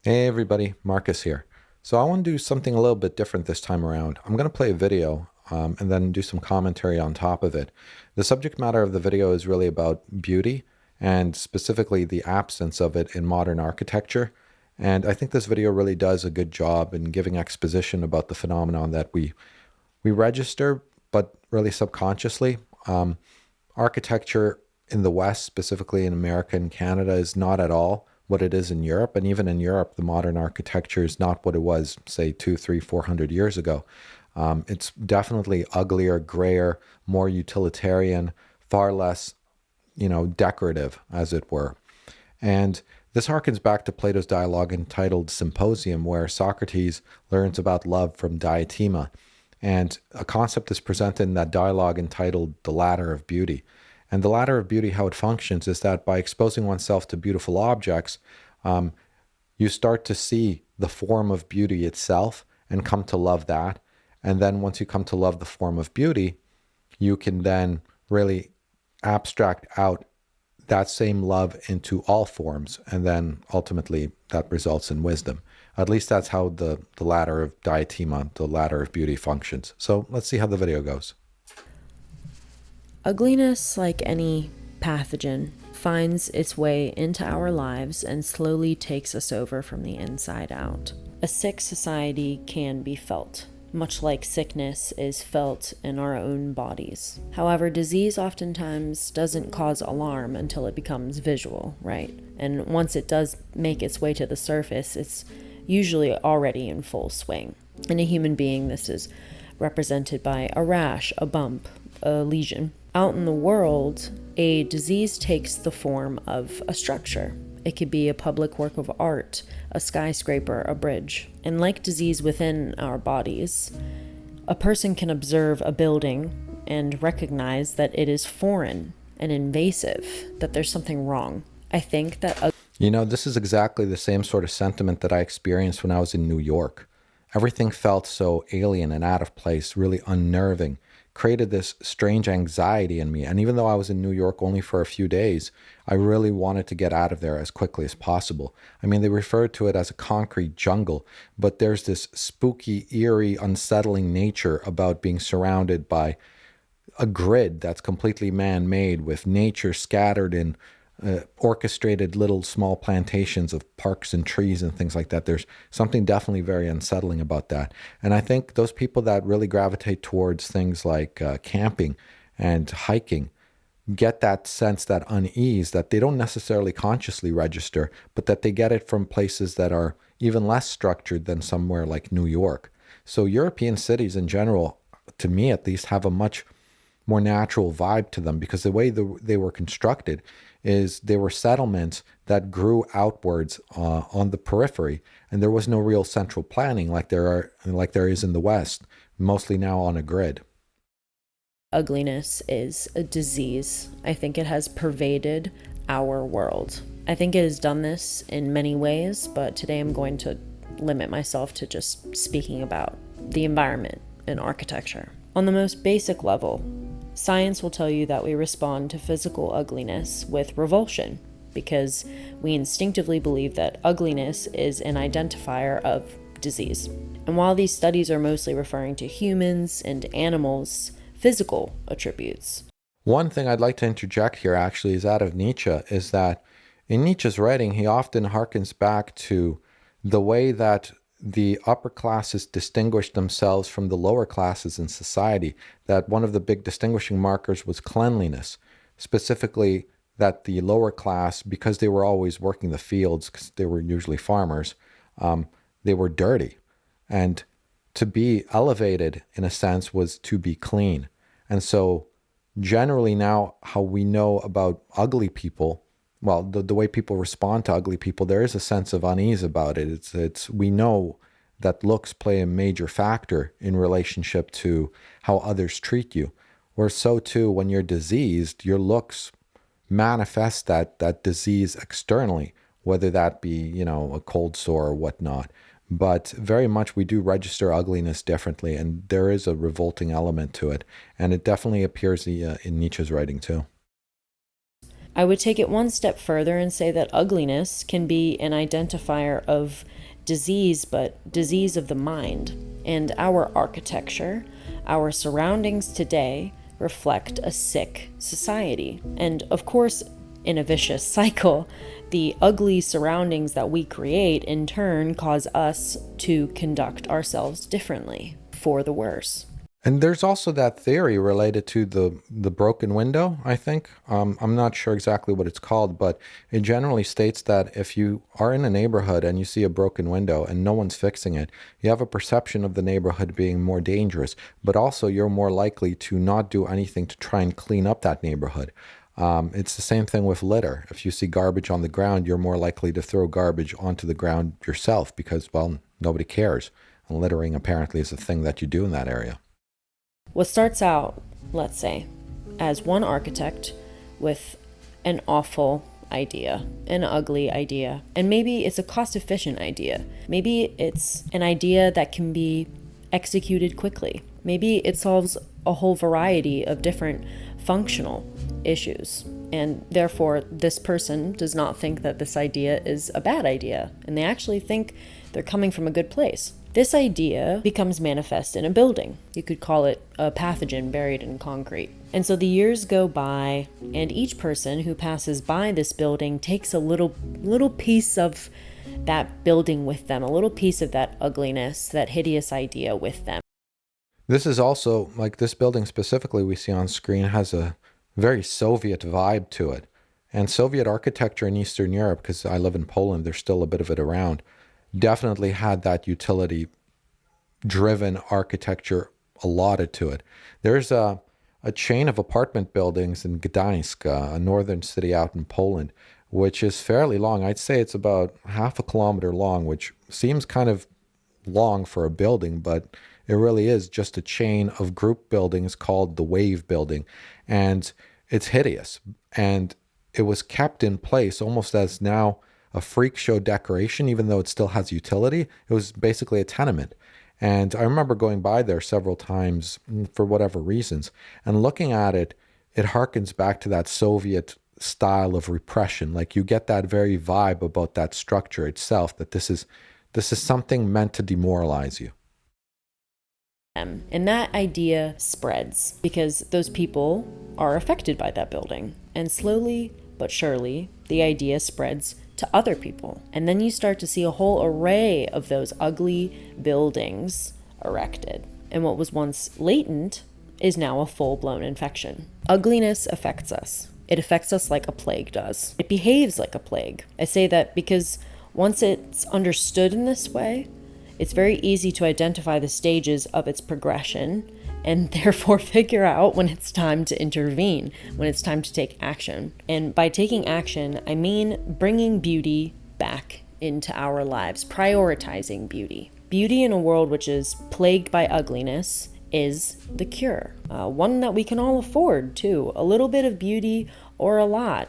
Hey everybody, Marcus here. So I want to do something a little bit different this time around. I'm going to play a video and then do some commentary on top of it. The subject matter of the video is really about beauty and specifically the absence of it in modern architecture. And I think this video really does a good job in giving exposition about the phenomenon that we register, but really subconsciously. Architecture in the West, specifically in America and Canada, is not at all what it is in Europe. And even in Europe, the modern architecture is not what it was, say, 2, 3, 400 years ago. It's definitely uglier, grayer, more utilitarian, far less, decorative, as it were. And this harkens back to Plato's dialogue entitled Symposium, where Socrates learns about love from Diotema. And a concept is presented in that dialogue entitled The Ladder of Beauty. And the ladder of beauty, how it functions is that by exposing oneself to beautiful objects, you start to see the form of beauty itself and come to love that. And then once you come to love the form of beauty, you can then really abstract out that same love into all forms. And then ultimately that results in wisdom. At least that's how the ladder of Diotema, the ladder of beauty, functions. So let's see how the video goes. Ugliness, like any pathogen, finds its way into our lives and slowly takes us over from the inside out. A sick society can be felt, much like sickness is felt in our own bodies. However, disease oftentimes doesn't cause alarm until it becomes visual, right? And once it does make its way to the surface, it's usually already in full swing. In a human being, this is represented by a rash, a bump, a lesion. Out in the world, a disease takes the form of a structure. It could be a public work of art, a skyscraper, a bridge. And like disease within our bodies, a person can observe a building and recognize that it is foreign and invasive, that there's something wrong. I think that This is exactly the same sort of sentiment that I experienced when I was in New York. Everything felt so alien and out of place, really unnerving, created this strange anxiety in me. And even though I was in New York only for a few days, I really wanted to get out of there as quickly as possible. I mean, they refer to it as a concrete jungle, but there's this spooky, eerie, unsettling nature about being surrounded by a grid that's completely man-made with nature scattered in orchestrated little small plantations of parks and trees and things like that. There's something definitely very unsettling about that. And I think those people that really gravitate towards things like camping and hiking get that sense, that unease that they don't necessarily consciously register, but that they get it from places that are even less structured than somewhere like New York. So European cities in general, to me at least, have a much more natural vibe to them because the way they were constructed is they were settlements that grew outwards on the periphery, and there was no real central planning like there is in the West, mostly now on a grid. ugliness is a disease. I think it has pervaded our world. I think it has done this in many ways, but today I'm going to limit myself to just speaking about the environment and architecture. On the most basic level, science will tell you that we respond to physical ugliness with revulsion because we instinctively believe that ugliness is an identifier of disease. And while these studies are mostly referring to humans and animals' physical attributes. One thing I'd like to interject here actually is out of Nietzsche, is that in Nietzsche's writing, he often harkens back to the way that the upper classes distinguished themselves from the lower classes in society, that one of the big distinguishing markers was cleanliness, specifically that the lower class, because they were always working the fields, because they were usually farmers, they were dirty. And to be elevated, in a sense, was to be clean. And so generally now how we know about ugly people, well, the way people respond to ugly people, there is a sense of unease about it. It's we know that looks play a major factor in relationship to how others treat you. Or so too, when you're diseased, your looks manifest that disease externally, whether that be, a cold sore or whatnot. But very much we do register ugliness differently, and there is a revolting element to it. And it definitely appears in Nietzsche's writing too. I would take it one step further and say that ugliness can be an identifier of disease, but disease of the mind. And our architecture, our surroundings today reflect a sick society. And of course, in a vicious cycle, the ugly surroundings that we create in turn cause us to conduct ourselves differently for the worse. And there's also that theory related to the broken window, I think. I'm not sure exactly what it's called, but it generally states that if you are in a neighborhood and you see a broken window and no one's fixing it, you have a perception of the neighborhood being more dangerous, but also you're more likely to not do anything to try and clean up that neighborhood. It's the same thing with litter. If you see garbage on the ground, you're more likely to throw garbage onto the ground yourself because, well, nobody cares. And littering apparently is a thing that you do in that area. What starts out, let's say, as one architect with an awful idea, an ugly idea, and maybe it's a cost-efficient idea. Maybe it's an idea that can be executed quickly. Maybe it solves a whole variety of different functional issues. And therefore, this person does not think that this idea is a bad idea, and they actually think they're coming from a good place. This idea becomes manifest in a building. You could call it a pathogen buried in concrete. And so the years go by, and each person who passes by this building takes a little piece of that building with them, a little piece of that ugliness, that hideous idea with them. This is also, like this building specifically we see on screen, has a very Soviet vibe to it. And Soviet architecture in Eastern Europe, because I live in Poland, there's still a bit of it around, definitely had that utility-driven architecture allotted to it. There's a chain of apartment buildings in Gdańsk, a northern city out in Poland, which is fairly long. I'd say it's about half a kilometer long, which seems kind of long for a building, but it really is just a chain of group buildings called the Wave Building. And it's hideous. And it was kept in place almost as now a freak show decoration, even though it still has utility. It was basically a tenement. And I remember going by there several times for whatever reasons. And looking at it, it harkens back to that Soviet style of repression. Like you get that very vibe about that structure itself, that this is something meant to demoralize you. And that idea spreads because those people are affected by that building. And slowly but surely, the idea spreads to other people. And then you start to see a whole array of those ugly buildings erected. And what was once latent is now a full-blown infection. Ugliness affects us. It affects us like a plague does. It behaves like a plague. I say that because once it's understood in this way, it's very easy to identify the stages of its progression and therefore figure out when it's time to intervene, when it's time to take action. And by taking action, I mean bringing beauty back into our lives, prioritizing beauty. Beauty in a world which is plagued by ugliness is the cure. One that we can all afford, too. A little bit of beauty or a lot,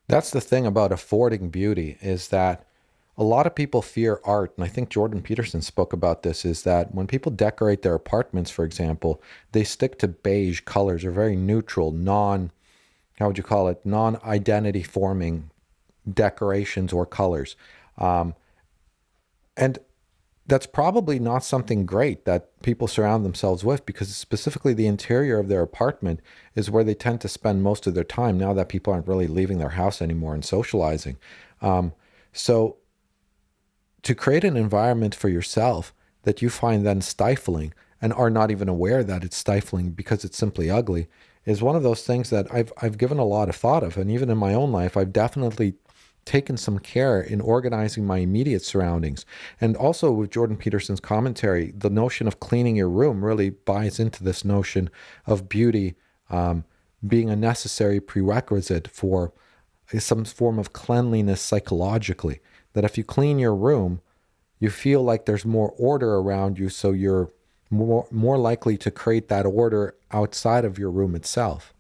That's the thing about affording beauty, is that a lot of people fear art, and I think Jordan Peterson spoke about this, is that when people decorate their apartments, for example, they stick to beige colors or very neutral, non-identity forming decorations or colors. And that's probably not something great that people surround themselves with, because specifically the interior of their apartment is where they tend to spend most of their time now that people aren't really leaving their house anymore and socializing. So to create an environment for yourself that you find then stifling and are not even aware that it's stifling because it's simply ugly is one of those things that I've given a lot of thought of. And even in my own life, I've definitely taken some care in organizing my immediate surroundings. And also with Jordan Peterson's commentary, the notion of cleaning your room really buys into this notion of beauty being a necessary prerequisite for some form of cleanliness psychologically. That if you clean your room, you feel like there's more order around you, so you're more likely to create that order outside of your room itself.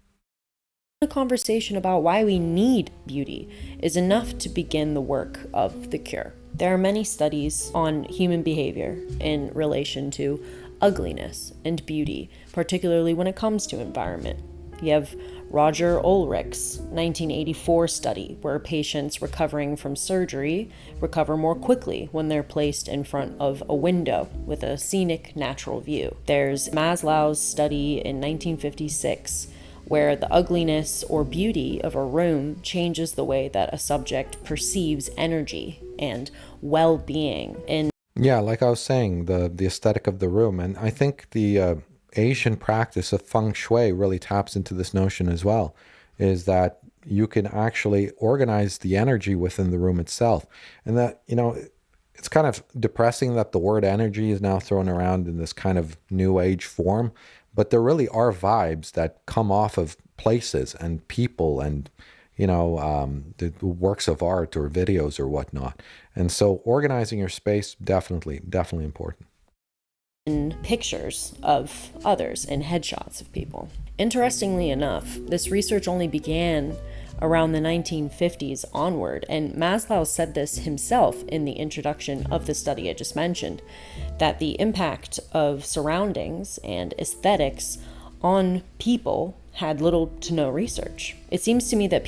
A conversation about why we need beauty is enough to begin the work of the cure. There are many studies on human behavior in relation to ugliness and beauty, particularly when it comes to environment. You have Roger Ulrich's 1984 study, where patients recovering from surgery recover more quickly when they're placed in front of a window with a scenic natural view. There's Maslow's study in 1956, where the ugliness or beauty of a room changes the way that a subject perceives energy and well-being. Yeah, like I was saying, the aesthetic of the room. And I think the Asian practice of feng shui really taps into this notion as well, is that you can actually organize the energy within the room itself. And that, it's kind of depressing that the word energy is now thrown around in this kind of new age form, but there really are vibes that come off of places and people and the works of art or videos or whatnot. And so organizing your space, definitely important. In pictures of others and headshots of people. Interestingly enough, this research only began around the 1950s onward, and Maslow said this himself in the introduction of the study I just mentioned, that the impact of surroundings and aesthetics on people had little to no research. It seems to me that I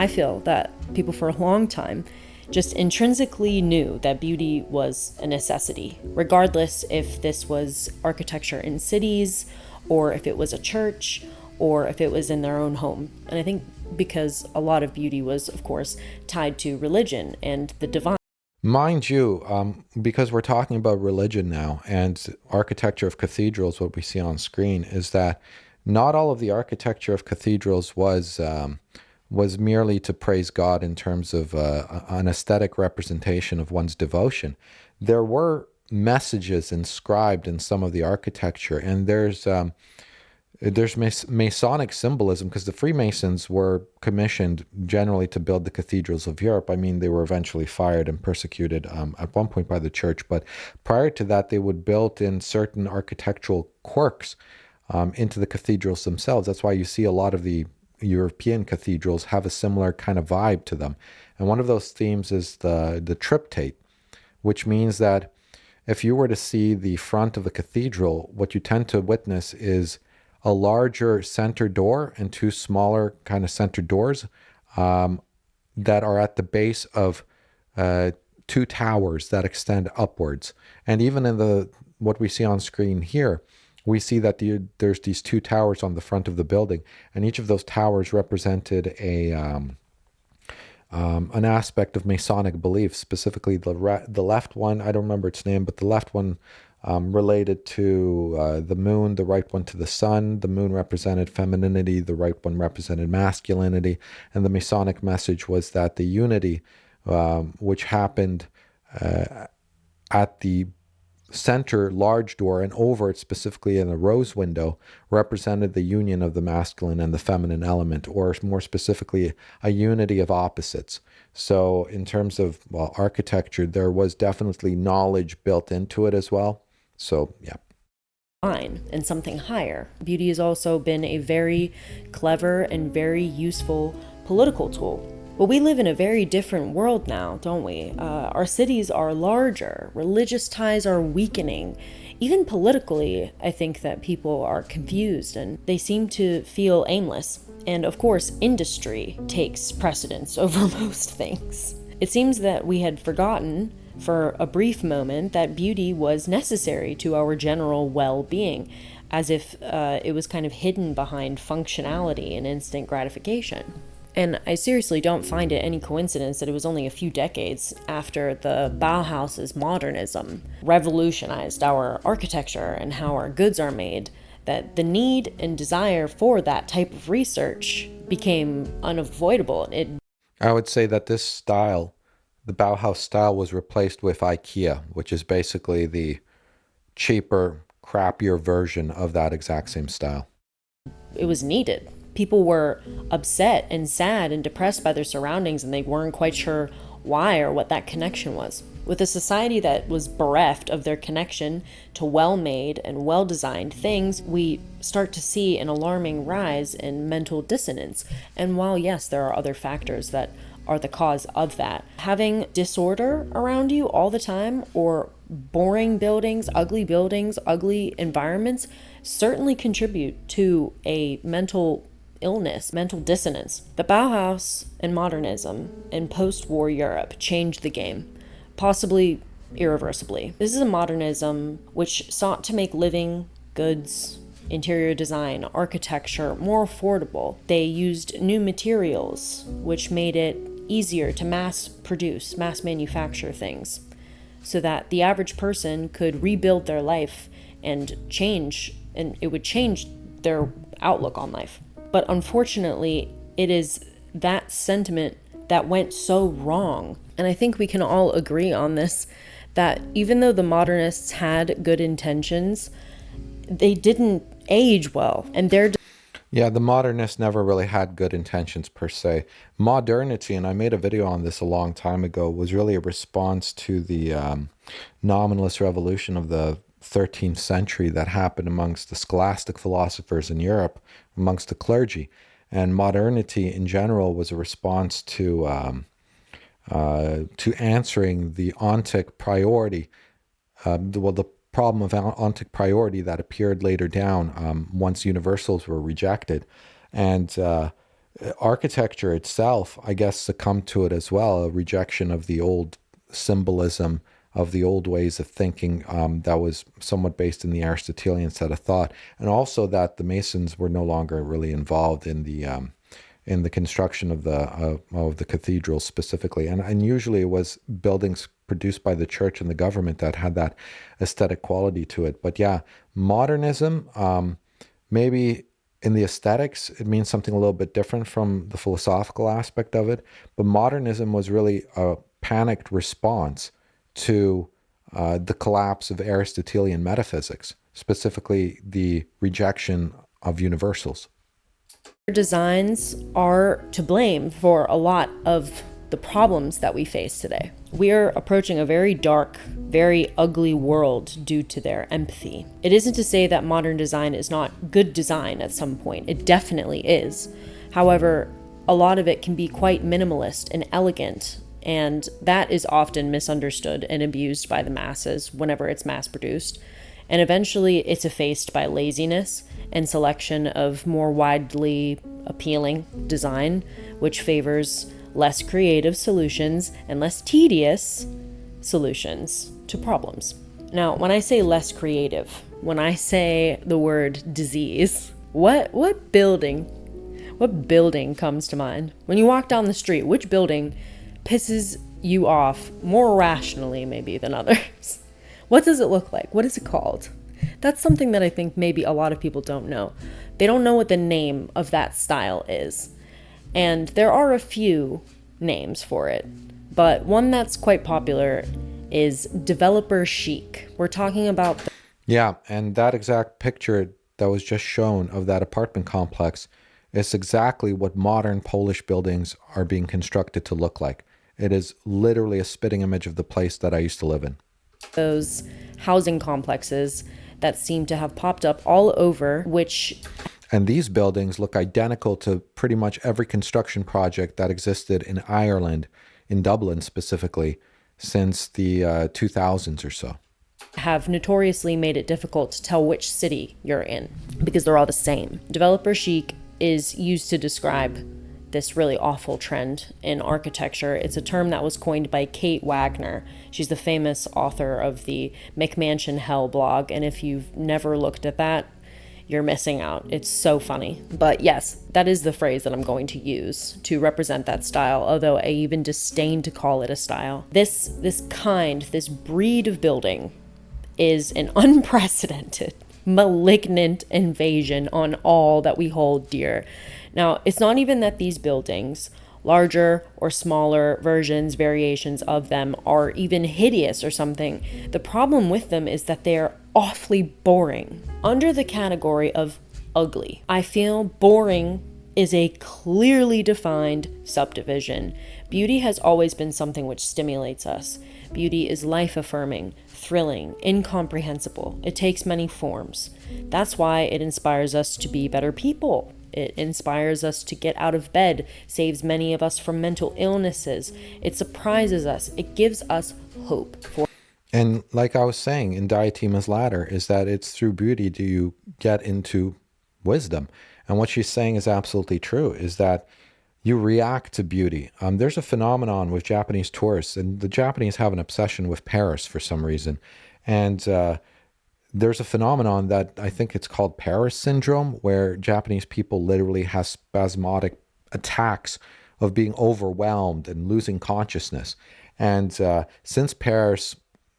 feel that people for a long time just intrinsically knew that beauty was a necessity, regardless if this was architecture in cities, or if it was a church, or if it was in their own home. And I think because a lot of beauty was, of course, tied to religion and the divine. Mind you, because we're talking about religion now and architecture of cathedrals, what we see on screen is that not all of the architecture of cathedrals was merely to praise God in terms of an aesthetic representation of one's devotion. There were messages inscribed in some of the architecture, and there's Masonic symbolism, because the Freemasons were commissioned generally to build the cathedrals of Europe. I mean, they were eventually fired and persecuted at one point by the church, but prior to that, they would build in certain architectural quirks into the cathedrals themselves. That's why you see a lot of the European cathedrals have a similar kind of vibe to them. And one of those themes is the triptych, which means that if you were to see the front of a cathedral, what you tend to witness is a larger center door and two smaller kind of center doors that are at the base of two towers that extend upwards. And even in what we see on screen here, we see that there's these two towers on the front of the building, and each of those towers represented an aspect of Masonic belief. Specifically, the left one, I don't remember its name, but the left one related to the moon, the right one to the sun. The moon represented femininity, the right one represented masculinity, and the Masonic message was that the unity, which happened at the center large door and over it, specifically in a rose window, represented the union of the masculine and the feminine element, or more specifically, a unity of opposites. So in terms of architecture, there was definitely knowledge built into it as well. So yeah. And something higher. Beauty has also been a very clever and very useful political tool. But we live in a very different world now, don't we? Our cities are larger, religious ties are weakening. Even politically, I think that people are confused and they seem to feel aimless. And of course, industry takes precedence over most things. It seems that we had forgotten for a brief moment that beauty was necessary to our general well-being, as if it was kind of hidden behind functionality and instant gratification. And I seriously don't find it any coincidence that it was only a few decades after the Bauhaus's modernism revolutionized our architecture and how our goods are made that the need and desire for that type of research became unavoidable. I would say that this style, the Bauhaus style, was replaced with IKEA, which is basically the cheaper, crappier version of that exact same style. It was needed. People were upset and sad and depressed by their surroundings, and they weren't quite sure why or what that connection was. With a society that was bereft of their connection to well-made and well-designed things, we start to see an alarming rise in mental dissonance. And while, yes, there are other factors that are the cause of that, having disorder around you all the time, or boring buildings, ugly environments certainly contribute to a mental illness, mental dissonance. The Bauhaus and modernism in post-war Europe changed the game, possibly irreversibly. This is a modernism which sought to make living, goods, interior design, architecture more affordable. They used new materials, which made it easier to mass produce, mass manufacture things, so that the average person could rebuild their life and it would change their outlook on life. But unfortunately, it is that sentiment that went so wrong. And I think we can all agree on this, that even though the modernists had good intentions, they didn't age well. And Yeah, the modernists never really had good intentions per se. Modernity, and I made a video on this a long time ago, was really a response to the nominalist revolution of the 13th century that happened amongst the scholastic philosophers in Europe, amongst the clergy. And modernity in general was a response to answering the ontic priority, the problem of ontic priority that appeared later down once universals were rejected. And architecture itself, I guess, succumbed to it as well, a rejection of the old symbolism, of the old ways of thinking that was somewhat based in the Aristotelian set of thought, and also that the Masons were no longer really involved in the construction of the cathedrals specifically, and usually it was buildings produced by the church and the government that had that aesthetic quality to it. But yeah, modernism, maybe in the aesthetics, it means something a little bit different from the philosophical aspect of it. But modernism was really a panicked response to the collapse of Aristotelian metaphysics, specifically the rejection of universals. designs are to blame for a lot of the problems that we face today. We are approaching a very dark, very ugly world due to their empathy. It isn't to say that modern design is not good design at some point. It definitely is. However, a lot of it can be quite minimalist and elegant, and that is often misunderstood and abused by the masses whenever it's mass produced. And eventually it's effaced by laziness and selection of more widely appealing design, which favors less creative solutions and less tedious solutions to problems. Now, when I say less creative, when I say the word disease, what building comes to mind? When you walk down the street, which building pisses you off more rationally maybe than others? What does it look like? What is it called? That's something that I think maybe a lot of people don't know. They don't know what the name of that style is. And there are a few names for it, but one that's quite popular is developer chic. We're talking about... Yeah, and that exact picture that was just shown of that apartment complex is exactly what modern Polish buildings are being constructed to look like. It is literally a spitting image of the place that I used to live in. Those housing complexes that seem to have popped up all over, And these buildings look identical to pretty much every construction project that existed in Ireland, in Dublin specifically, since the 2000s or so. Have notoriously made it difficult to tell which city you're in, because they're all the same. Developer chic is used to describe this really awful trend in architecture. It's a term that was coined by Kate Wagner. She's the famous author of the McMansion Hell blog, and if you've never looked at that, you're missing out. It's so funny. But yes, that is the phrase that I'm going to use to represent that style, although I even disdain to call it a style. This breed of building is an unprecedented, malignant invasion on all that we hold dear. Now, it's not even that these buildings, larger or smaller versions, variations of them, are even hideous or something. The problem with them is that they're awfully boring. Under the category of ugly, I feel boring is a clearly defined subdivision. Beauty has always been something which stimulates us. Beauty is life-affirming, thrilling, incomprehensible. It takes many forms. That's why it inspires us to be better people. It inspires us to get out of bed, saves many of us from mental illnesses. It surprises us. It gives us hope. And like I was saying in Diotema's ladder, is that it's through beauty do you get into wisdom. And what she's saying is absolutely true, is that you react to beauty. There's a phenomenon with Japanese tourists, and the Japanese have an obsession with Paris for some reason. And there's a phenomenon that I think it's called Paris syndrome, where Japanese people literally have spasmodic attacks of being overwhelmed and losing consciousness. And since Paris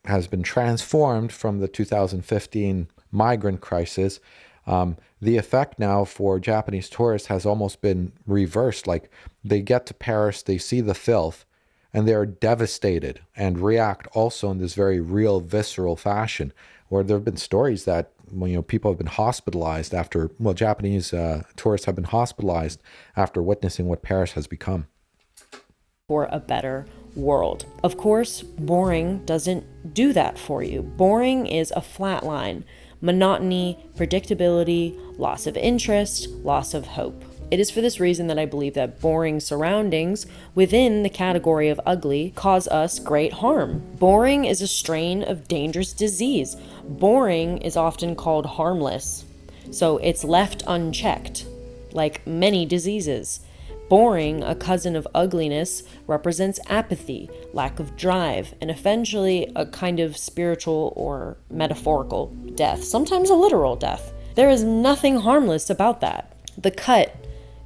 has been transformed from the 2015 migrant crisis, the effect now for Japanese tourists has almost been reversed. Like they get to Paris, they see the filth, and they're devastated and react also in this very real, visceral fashion. Where there have been stories that people have been hospitalized after, well, Japanese tourists have been hospitalized after witnessing what Paris has become. For a better world. Of course, boring doesn't do that for you. Boring is a flat line. Monotony, predictability, loss of interest, loss of hope. It is for this reason that I believe that boring surroundings within the category of ugly cause us great harm. Boring is a strain of dangerous disease. Boring is often called harmless, so it's left unchecked, like many diseases. Boring, a cousin of ugliness, represents apathy, lack of drive, and eventually a kind of spiritual or metaphorical death, sometimes a literal death. There is nothing harmless about that. The Cut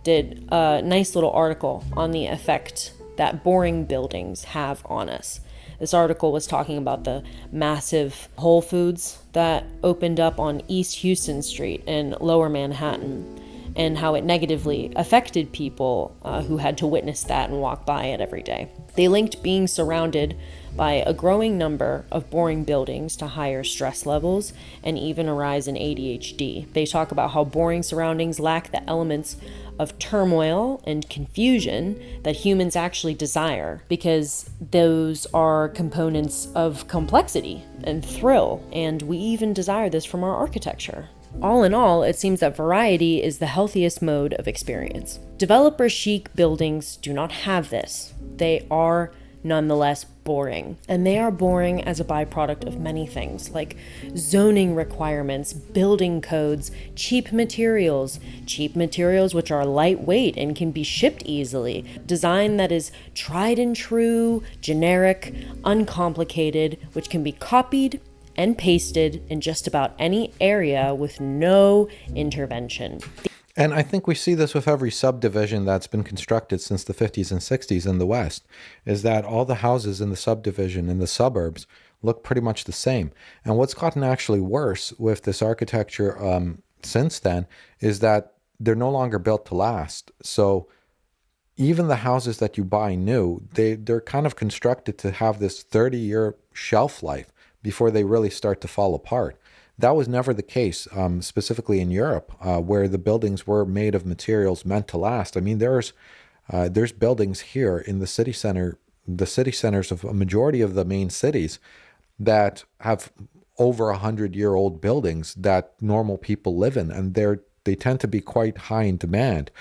did a nice little article on the effect that boring buildings have on us. This article was talking about the massive Whole Foods that opened up on East Houston Street in Lower Manhattan, and how it negatively affected people who had to witness that and walk by it every day. They linked being surrounded by a growing number of boring buildings to higher stress levels and even a rise in ADHD. They talk about how boring surroundings lack the elements of turmoil and confusion that humans actually desire, because those are components of complexity and thrill, and we even desire this from our architecture. All in all, it seems that variety is the healthiest mode of experience. Developer chic buildings do not have this. They are nonetheless boring. And they are boring as a byproduct of many things, like zoning requirements, building codes, cheap materials which are lightweight and can be shipped easily, design that is tried and true, generic, uncomplicated, which can be copied and pasted in just about any area with no intervention. And I think we see this with every subdivision that's been constructed since the 50s and 60s in the West, is that all the houses in the subdivision in the suburbs look pretty much the same. And what's gotten actually worse with this architecture since then is that they're no longer built to last. So even the houses that you buy new, they're kind of constructed to have this 30-year shelf life before they really start to fall apart. That was never the case, specifically in Europe, where the buildings were made of materials meant to last. I mean, there's buildings here in the city centers of a majority of the main cities that have over 100-year-old buildings that normal people live in, and they tend to be quite high in demand.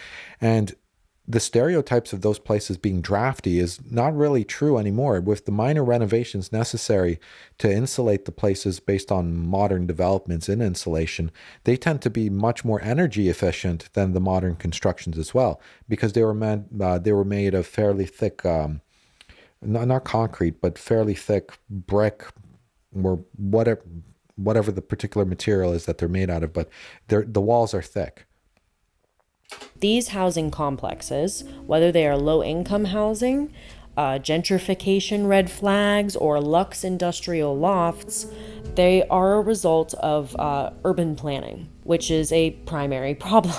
And the stereotypes of those places being drafty is not really true anymore. With the minor renovations necessary to insulate the places based on modern developments in insulation, they tend to be much more energy efficient than the modern constructions as well, because they were made of fairly thick, not concrete, but fairly thick brick or whatever the particular material is that they're made out of, but the walls are thick. These housing complexes, whether they are low-income housing, gentrification red flags, or luxe industrial lofts, they are a result of urban planning, which is a primary problem.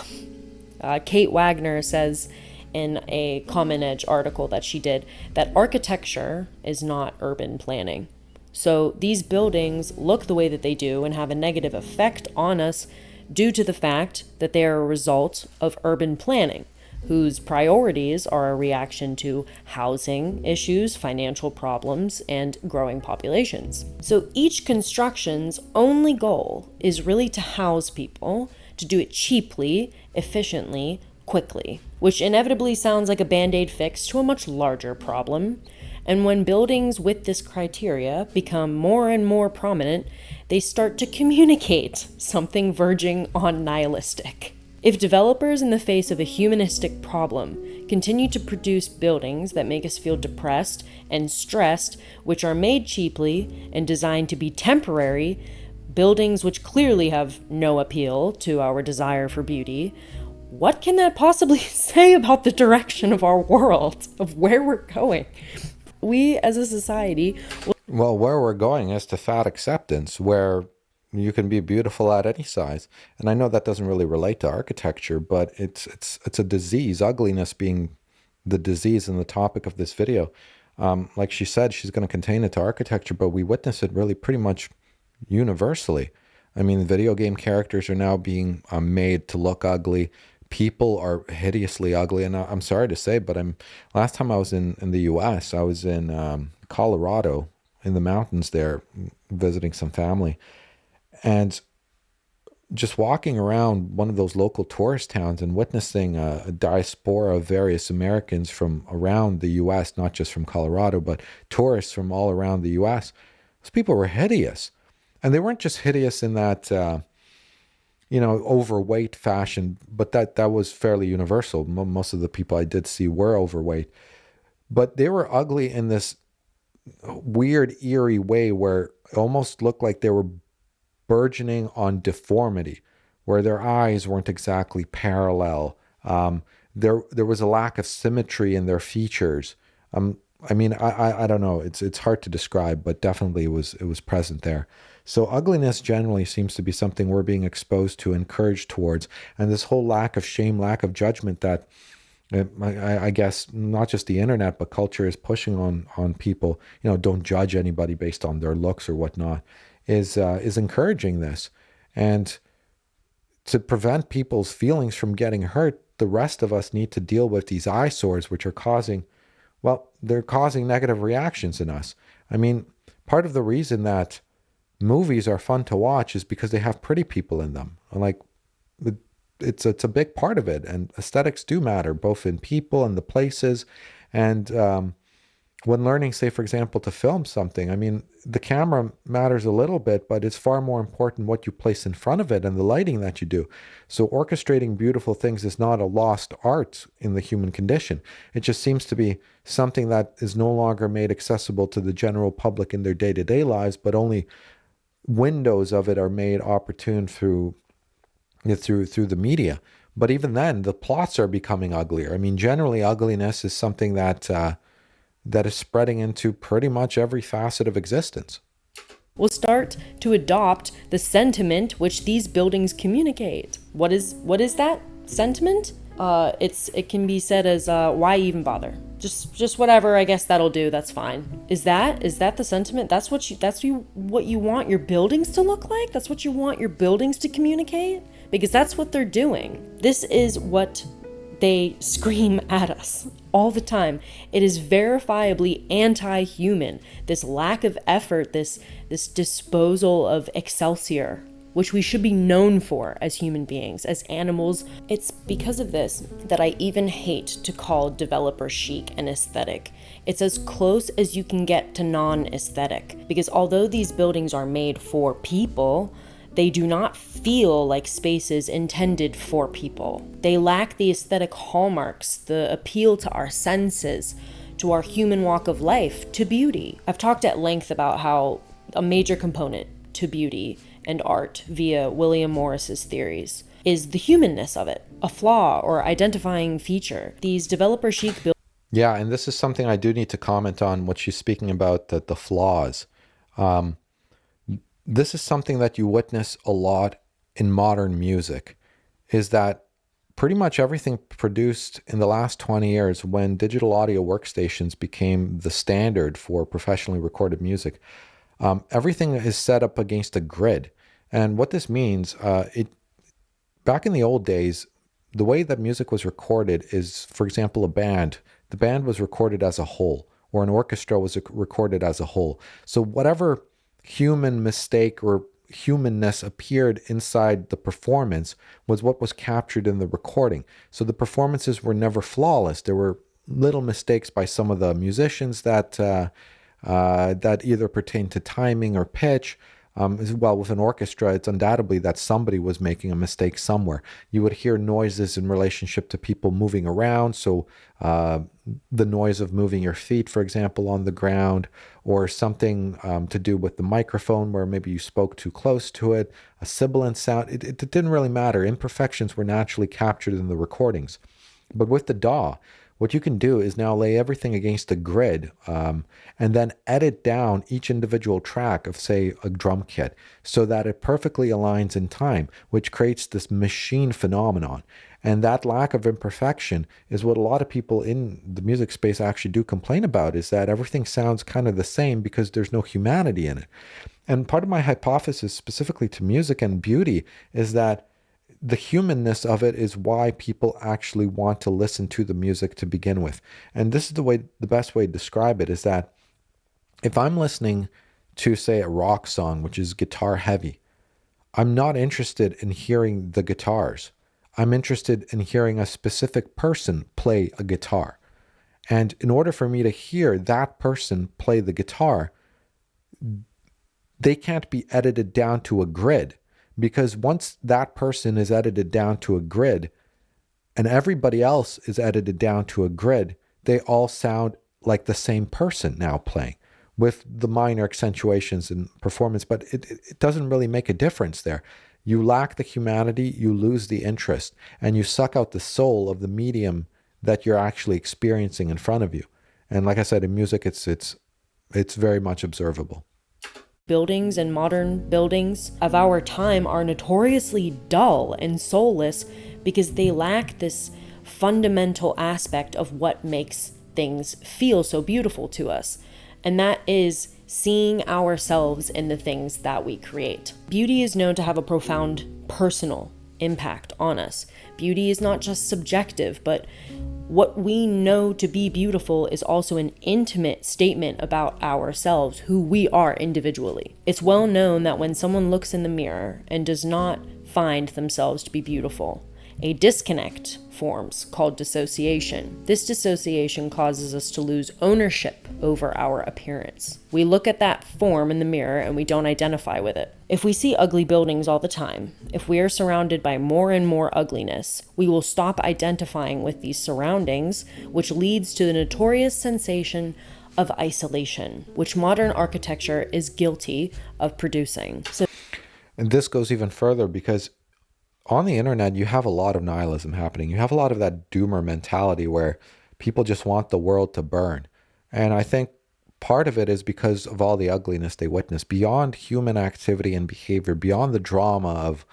Kate Wagner says in a Common Edge article that she did that architecture is not urban planning. So these buildings look the way that they do and have a negative effect on us due to the fact that they are a result of urban planning, whose priorities are a reaction to housing issues, financial problems, and growing populations. So each construction's only goal is really to house people, to do it cheaply, efficiently, quickly, which inevitably sounds like a band-aid fix to a much larger problem. And when buildings with this criteria become more and more prominent, they start to communicate something verging on nihilistic. If developers, in the face of a humanistic problem, continue to produce buildings that make us feel depressed and stressed, which are made cheaply and designed to be temporary, buildings which clearly have no appeal to our desire for beauty, what can that possibly say about the direction of our world, of where we're going? We as a society Well, where we're going is to fat acceptance, where you can be beautiful at any size. And I know that doesn't really relate to architecture, but it's a disease, ugliness being the disease and the topic of this video. Like she said, she's going to contain it to architecture, but we witness it really pretty much universally. I mean, video game characters are now being made to look ugly. People are hideously ugly, and I'm sorry to say, but last time I was in the U.S., I was in Colorado, in the mountains there, visiting some family, and just walking around one of those local tourist towns and witnessing a diaspora of various Americans from around the U.S., not just from Colorado, but tourists from all around the U.S. Those people were hideous, and they weren't just hideous in that overweight fashion, but that was fairly universal. Most of the people I did see were overweight, but they were ugly in this weird, eerie way where it almost looked like they were burgeoning on deformity, where their eyes weren't exactly parallel. There was a lack of symmetry in their features. I mean, I don't know. It's hard to describe, but definitely it was present there. So ugliness generally seems to be something we're being exposed to, encouraged towards, and this whole lack of shame, lack of judgment that I guess not just the internet, but culture is pushing on people. Don't judge anybody based on their looks or whatnot. Is encouraging this, and to prevent people's feelings from getting hurt, the rest of us need to deal with these eyesores, which are they're causing negative reactions in us. I mean, part of the reason that movies are fun to watch is because they have pretty people in them. Like, it's a big part of it, and aesthetics do matter, both in people and the places. And when learning, say, for example, to film something, I mean, the camera matters a little bit, but it's far more important what you place in front of it and the lighting that you do. So orchestrating beautiful things is not a lost art in the human condition. It just seems to be something that is no longer made accessible to the general public in their day-to-day lives, but only windows of it are made opportune through the media. But even then, the plots are becoming uglier. I mean, generally, ugliness is something that is spreading into pretty much every facet of existence. will start to adopt the sentiment which these buildings communicate. What is that sentiment? It can be said as why even bother? Just whatever, I guess that'll do. That's fine. Is that the sentiment? That's what you want your buildings to look like? That's what you want your buildings to communicate? Because that's what they're doing. This is what they scream at us all the time. It is verifiably anti-human. This lack of effort, this disposal of excelsior, which we should be known for as human beings, as animals. It's because of this that I even hate to call developer chic an aesthetic. It's as close as you can get to non-aesthetic, because although these buildings are made for people, they do not feel like spaces intended for people. They lack the aesthetic hallmarks, the appeal to our senses, to our human walk of life, to beauty. I've talked at length about how a major component to beauty and art via William Morris's theories is the humanness of it, a flaw or identifying feature. These developer chic buildings. Yeah, and this is something I do need to comment on, what she's speaking about, the flaws. This is something that you witness a lot in modern music, is that pretty much everything produced in the last 20 years, when digital audio workstations became the standard for professionally recorded music, everything is set up against a grid. And what this means, back in the old days, the way that music was recorded is, for example, a band. The band was recorded as a whole, or an orchestra was recorded as a whole. So whatever human mistake or humanness appeared inside the performance was what was captured in the recording. So the performances were never flawless. There were little mistakes by some of the musicians that that either pertain to timing or pitch. As well, with an orchestra, it's undoubtedly that somebody was making a mistake somewhere. You would hear noises in relationship to people moving around. So the noise of moving your feet, for example, on the ground, or something to do with the microphone where maybe you spoke too close to it, a sibilant sound. It didn't really matter. Imperfections were naturally captured in the recordings. But with the DAW, what you can do is now lay everything against a grid and then edit down each individual track of, say, a drum kit so that it perfectly aligns in time, which creates this machine phenomenon. And that lack of imperfection is what a lot of people in the music space actually do complain about, is that everything sounds kind of the same because there's no humanity in it. And part of my hypothesis specifically to music and beauty is that the humanness of it is why people actually want to listen to the music to begin with. And this is the best way to describe it is that if I'm listening to, say, a rock song, which is guitar heavy, I'm not interested in hearing the guitars. I'm interested in hearing a specific person play a guitar. And in order for me to hear that person play the guitar, they can't be edited down to a grid. Because once that person is edited down to a grid and everybody else is edited down to a grid, they all sound like the same person now playing, with the minor accentuations in performance. But it doesn't really make a difference there. You lack the humanity, you lose the interest, and you suck out the soul of the medium that you're actually experiencing in front of you. And like I said, in music, it's very much observable. Buildings and modern buildings of our time are notoriously dull and soulless because they lack this fundamental aspect of what makes things feel so beautiful to us. And that is seeing ourselves in the things that we create. Beauty is known to have a profound personal impact on us. Beauty is not just subjective, but what we know to be beautiful is also an intimate statement about ourselves, who we are individually. It's well known that when someone looks in the mirror and does not find themselves to be beautiful, a disconnect forms called dissociation. This dissociation causes us to lose ownership over our appearance. We look at that form in the mirror and we don't identify with it. If we see ugly buildings all the time, if we are surrounded by more and more ugliness, we will stop identifying with these surroundings, which leads to the notorious sensation of isolation, which modern architecture is guilty of producing. And this goes even further because on the internet, you have a lot of nihilism happening. You have a lot of that doomer mentality where people just want the world to burn. And I think part of it is because of all the ugliness they witness beyond human activity and behavior, beyond the drama of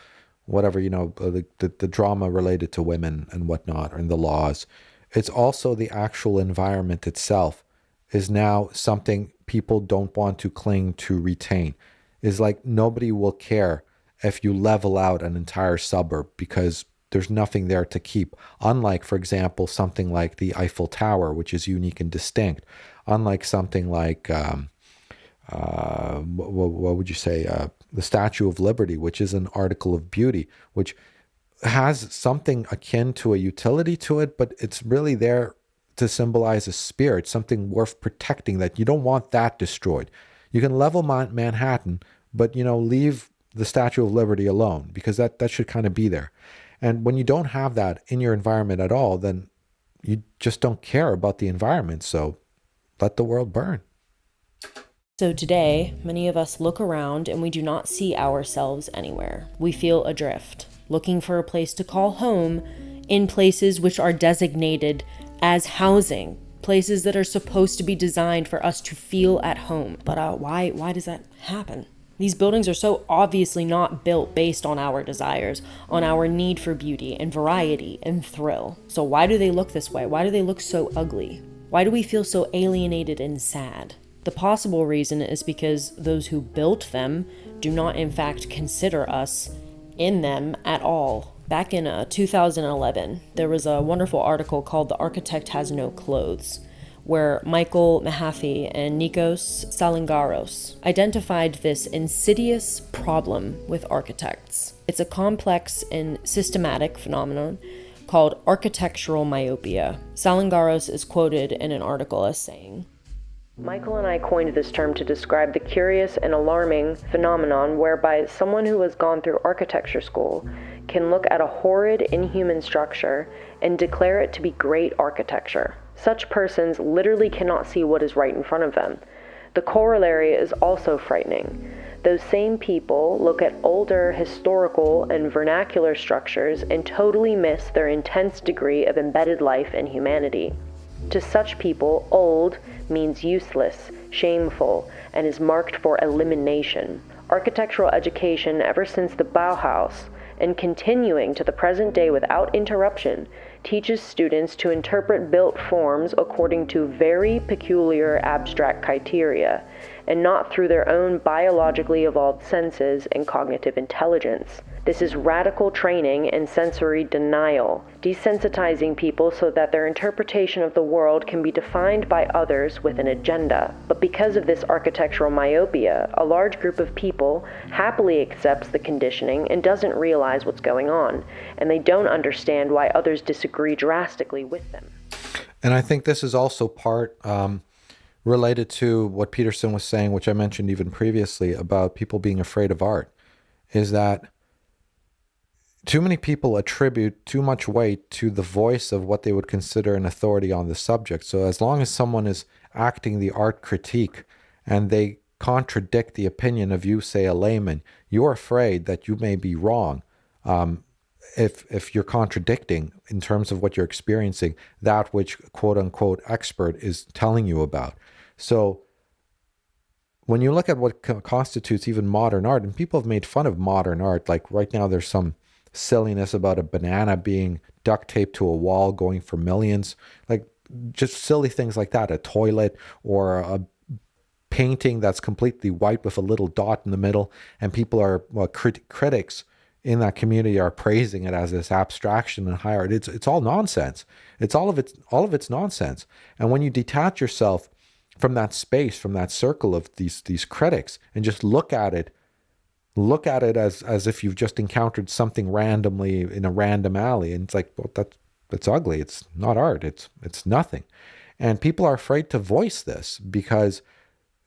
whatever, the drama related to women and whatnot, and the laws. It's also the actual environment itself is now something people don't want to cling to retain. Is like nobody will care if you level out an entire suburb because there's nothing there to keep. Unlike, for example, something like the Eiffel Tower, which is unique and distinct. Unlike something like, what would you say, the Statue of Liberty, which is an article of beauty, which has something akin to a utility to it, but it's really there to symbolize a spirit, something worth protecting, that you don't want that destroyed. You can level Manhattan, but, leave the Statue of Liberty alone, because that should kind of be there. And when you don't have that in your environment at all, then you just don't care about the environment. So let the world burn. So today, many of us look around and we do not see ourselves anywhere. We feel adrift, looking for a place to call home in places which are designated as housing, places that are supposed to be designed for us to feel at home. But why does that happen? These buildings are so obviously not built based on our desires, on our need for beauty and variety and thrill. So why do they look this way? Why do they look so ugly? Why do we feel so alienated and sad? The possible reason is because those who built them do not in fact consider us in them at all. Back in 2011, there was a wonderful article called "The Architect Has No Clothes," where Michael Mahaffey and Nikos Salingaros identified this insidious problem with architects. It's a complex and systematic phenomenon called architectural myopia. Salingaros is quoted in an article as saying, "Michael and I coined this term to describe the curious and alarming phenomenon whereby someone who has gone through architecture school can look at a horrid, inhuman structure and declare it to be great architecture. Such persons literally cannot see what is right in front of them. The corollary is also frightening. Those same people look at older historical and vernacular structures and totally miss their intense degree of embedded life and humanity. To such people, old means useless, shameful, and is marked for elimination. Architectural education ever since the Bauhaus, and continuing to the present day without interruption, teaches students to interpret built forms according to very peculiar abstract criteria, and not through their own biologically evolved senses and cognitive intelligence. This is radical training and sensory denial, desensitizing people so that their interpretation of the world can be defined by others with an agenda. But because of this architectural myopia, a large group of people happily accepts the conditioning and doesn't realize what's going on, and they don't understand why others disagree drastically with them." And I think this is also part related to what Peterson was saying, which I mentioned even previously, about people being afraid of art, is that too many people attribute too much weight to the voice of what they would consider an authority on the subject. So as long as someone is acting the art critique and they contradict the opinion of you, say a layman, you're afraid that you may be wrong. If you're contradicting in terms of what you're experiencing, that which quote unquote expert is telling you about. So when you look at what constitutes even modern art, and people have made fun of modern art, like right now there's some silliness about a banana being duct taped to a wall going for millions, like just silly things like that, a toilet or a painting that's completely white with a little dot in the middle, and people are, critics in that community are praising it as this abstraction and high art. It's all nonsense. All of it's nonsense. And when you detach yourself from that space, from that circle of these critics, and just look at it as if you've just encountered something randomly in a random alley, and it's like, well, that's ugly. It's not art. It's nothing. And people are afraid to voice this because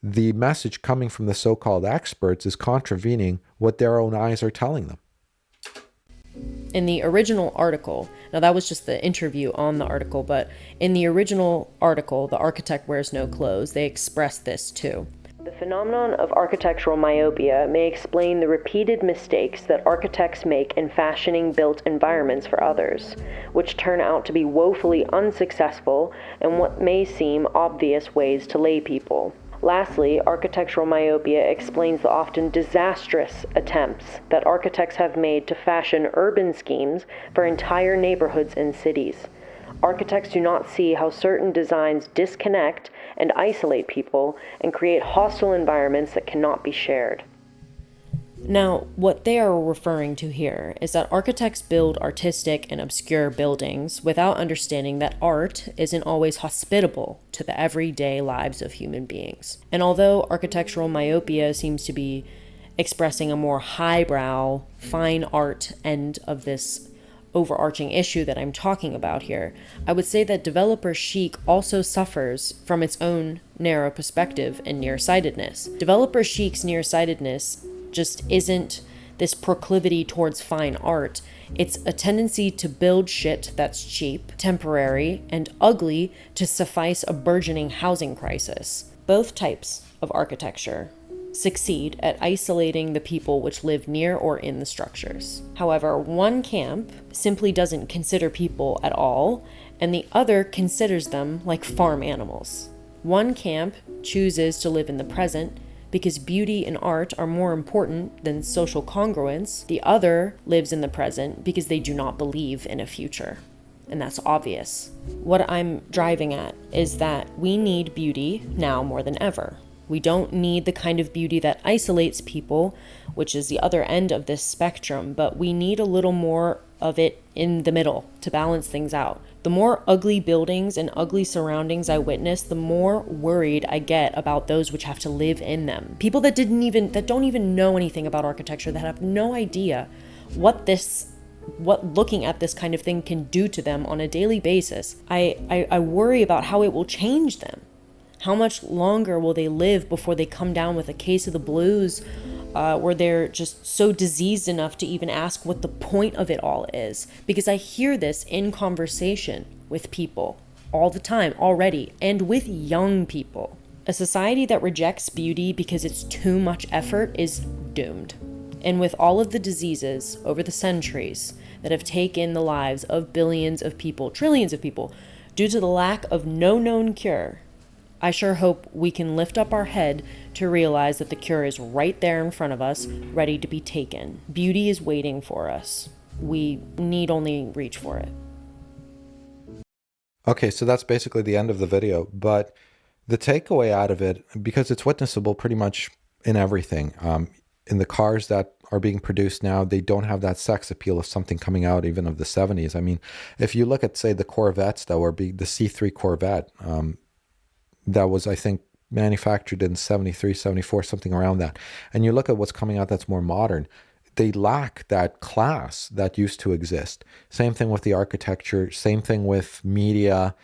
the message coming from the so-called experts is contravening what their own eyes are telling them. In the original article, now that was just the interview on the article, but in the original article, The Architect Wears No Clothes, they expressed this too. "The phenomenon of architectural myopia may explain the repeated mistakes that architects make in fashioning built environments for others, which turn out to be woefully unsuccessful in what may seem obvious ways to lay people. Lastly, architectural myopia explains the often disastrous attempts that architects have made to fashion urban schemes for entire neighborhoods and cities. Architects do not see how certain designs disconnect and isolate people and create hostile environments that cannot be shared." Now, what they are referring to here is that architects build artistic and obscure buildings without understanding that art isn't always hospitable to the everyday lives of human beings. And although architectural myopia seems to be expressing a more highbrow, fine art end of this overarching issue that I'm talking about here, I would say that developer chic also suffers from its own narrow perspective and nearsightedness. Developer chic's nearsightedness just isn't this proclivity towards fine art. It's a tendency to build shit that's cheap, temporary, and ugly to suffice a burgeoning housing crisis. Both types of architecture succeed at isolating the people which live near or in the structures. However, one camp simply doesn't consider people at all, and the other considers them like farm animals. One camp chooses to live in the present because beauty and art are more important than social congruence. The other lives in the present because they do not believe in a future. And that's obvious. What I'm driving at is that we need beauty now more than ever. We don't need the kind of beauty that isolates people, which is the other end of this spectrum, but we need a little more of it in the middle to balance things out. The more ugly buildings and ugly surroundings I witness, the more worried I get about those which have to live in them. People that don't even know anything about architecture, that have no idea what this what looking at this kind of thing can do to them on a daily basis. I worry about how it will change them. How much longer will they live before they come down with a case of the blues, where they're just so diseased enough to even ask what the point of it all is? Because I hear this in conversation with people all the time already, and with young people. A society that rejects beauty because it's too much effort is doomed. And with all of the diseases over the centuries that have taken the lives of billions of people, trillions of people, due to the lack of no known cure, I sure hope we can lift up our head to realize that the cure is right there in front of us, ready to be taken. Beauty is waiting for us. We need only reach for it. Okay, so that's basically the end of the video. But the takeaway out of it, because it's witnessable pretty much in everything, in the cars that are being produced now, they don't have that sex appeal of something coming out even of the 70s. I mean, if you look at, say, the Corvettes that were the C3 Corvette, that was, I think, manufactured in 73, 74, something around that. And you look at what's coming out that's more modern, they lack that class that used to exist. Same thing with the architecture, same thing with media,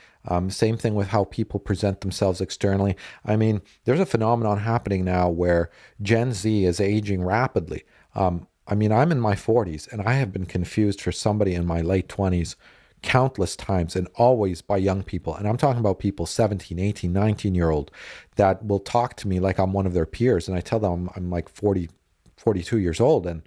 same thing with how people present themselves externally. I mean, there's a phenomenon happening now where Gen Z is aging rapidly. I mean, I'm in my 40s and I have been confused for somebody in my late 20s countless times, and always by young people. And I'm talking about people 17, 18, 19-year-old that will talk to me like I'm one of their peers. And I tell them I'm like 40, 42 years old. And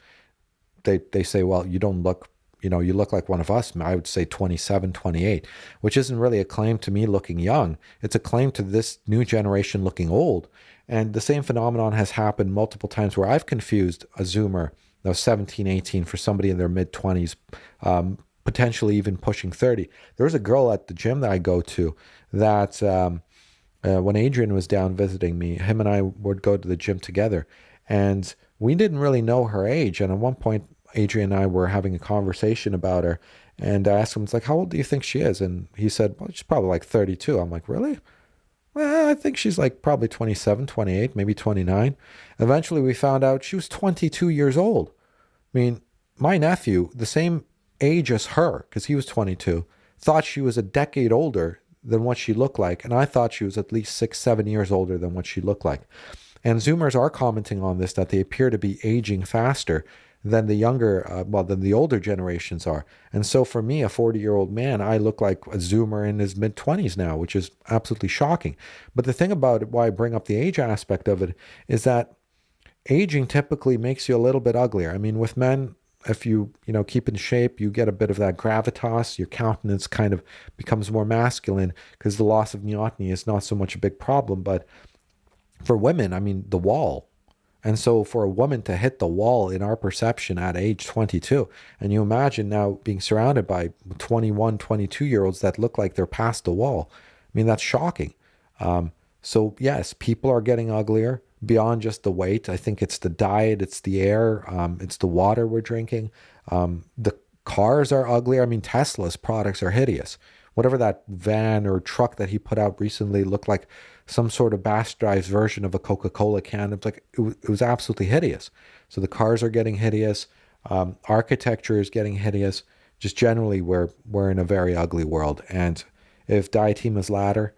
they say, well, you don't look, you look like one of us. I would say 27, 28, which isn't really a claim to me looking young. It's a claim to this new generation looking old. And the same phenomenon has happened multiple times where I've confused a Zoomer that was 17, 18 for somebody in their mid 20s, potentially even pushing 30. There was a girl at the gym that I go to that when Adrian was down visiting me, him and I would go to the gym together. And we didn't really know her age. And at one point, Adrian and I were having a conversation about her. And I asked him, it's like, how old do you think she is? And he said, well, she's probably like 32. I'm like, really? Well, I think she's like probably 27, 28, maybe 29. Eventually, we found out she was 22 years old. I mean, my nephew, the same age as her, because he was 22, thought she was a decade older than what she looked like. And I thought she was at least 6, 7 years older than what she looked like. And Zoomers are commenting on this, that they appear to be aging faster than the younger, than the older generations are. And so for me, a 40-year-old man, I look like a Zoomer in his mid-20s now, which is absolutely shocking. But the thing about it, why I bring up the age aspect of it, is that aging typically makes you a little bit uglier. I mean, with men, if you keep in shape, you get a bit of that gravitas. Your countenance kind of becomes more masculine because the loss of neoteny is not so much a big problem. But for women, I mean, the wall. And so for a woman to hit the wall in our perception at age 22, and you imagine now being surrounded by 21, 22-year-olds that look like they're past the wall. I mean, that's shocking. So yes, people are getting uglier beyond just the weight. I think it's the diet, it's the air, it's the water we're drinking. The cars are uglier. I mean, Tesla's products are hideous. Whatever that van or truck that he put out recently looked like some sort of bastardized version of a Coca-Cola can. It was absolutely hideous. So the cars are getting hideous. Architecture is getting hideous. Just generally, we're in a very ugly world. And if Diotema's ladder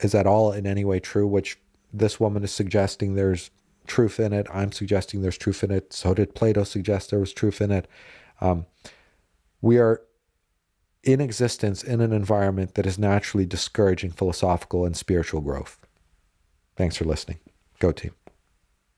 is at all in any way true, which this woman is suggesting there's truth in it, I'm suggesting there's truth in it, so did Plato suggest there was truth in it. We are in existence in an environment that is naturally discouraging philosophical and spiritual growth. Thanks for listening. Go team.